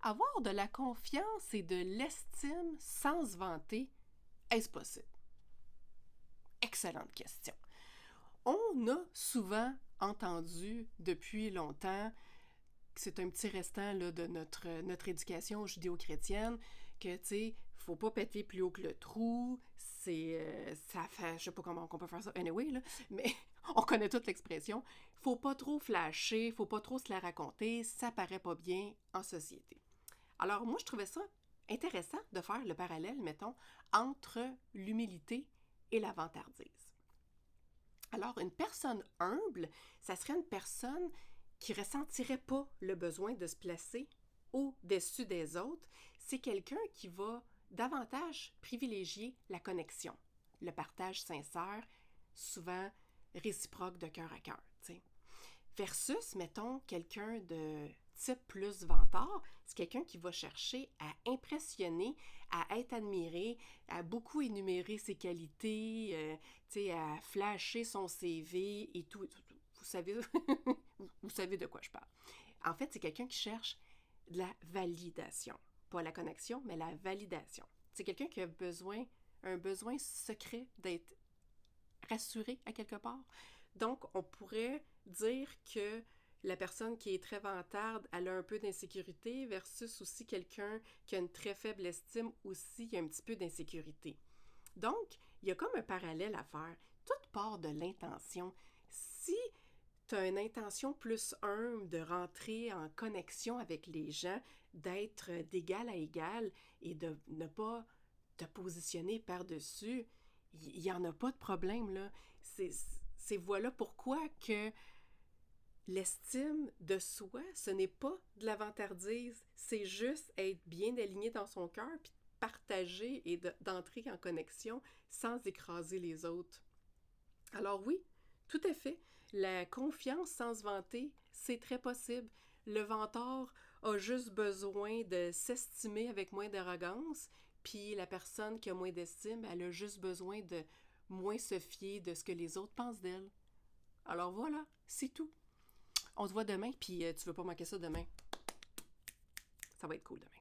Avoir de la confiance et de l'estime sans se vanter, est-ce possible? Excellente question. On a souvent entendu depuis longtemps, c'est un petit restant là, de notre éducation judéo-chrétienne, que, tu sais, faut pas péter plus haut que le trou, ça fait, je sais pas comment on peut faire ça, anyway, là, mais on connaît toute l'expression, faut pas trop flasher, faut pas trop se la raconter, ça paraît pas bien en société. Alors, moi, je trouvais ça intéressant de faire le parallèle, mettons, entre l'humilité et la vantardise. Alors, une personne humble, ça serait une personne qui ressentirait pas le besoin de se placer au-dessus des autres. C'est quelqu'un qui va davantage privilégier la connexion, le partage sincère, souvent réciproque de cœur à cœur, t'sais. Versus, mettons, quelqu'un de type plus vantard, c'est quelqu'un qui va chercher à impressionner, à être admiré, à beaucoup énumérer ses qualités, à flasher son CV et tout. Vous savez, vous savez de quoi je parle. En fait, c'est quelqu'un qui cherche de la validation. Pas la connexion, mais la validation. C'est quelqu'un qui a un besoin secret d'être rassuré à quelque part. Donc, on pourrait dire que la personne qui est très vantarde, elle a un peu d'insécurité versus aussi quelqu'un qui a une très faible estime aussi, il y a un petit peu d'insécurité. Donc, il y a comme un parallèle à faire. Tout part de l'intention. Si tu as une intention plus humble de rentrer en connexion avec les gens, d'être d'égal à égal et de ne pas te positionner par-dessus, il n'y en a pas de problème, là. C'est voilà pourquoi que l'estime de soi, ce n'est pas de la vantardise, c'est juste être bien aligné dans son cœur, puis partager et d'entrer en connexion sans écraser les autres. Alors oui, tout à fait, la confiance sans se vanter, c'est très possible. Le vantard a juste besoin de s'estimer avec moins d'arrogance, puis la personne qui a moins d'estime, elle a juste besoin de moins se fier de ce que les autres pensent d'elle. Alors voilà, c'est tout. On se voit demain, puis tu veux pas manquer ça demain. Ça va être cool demain.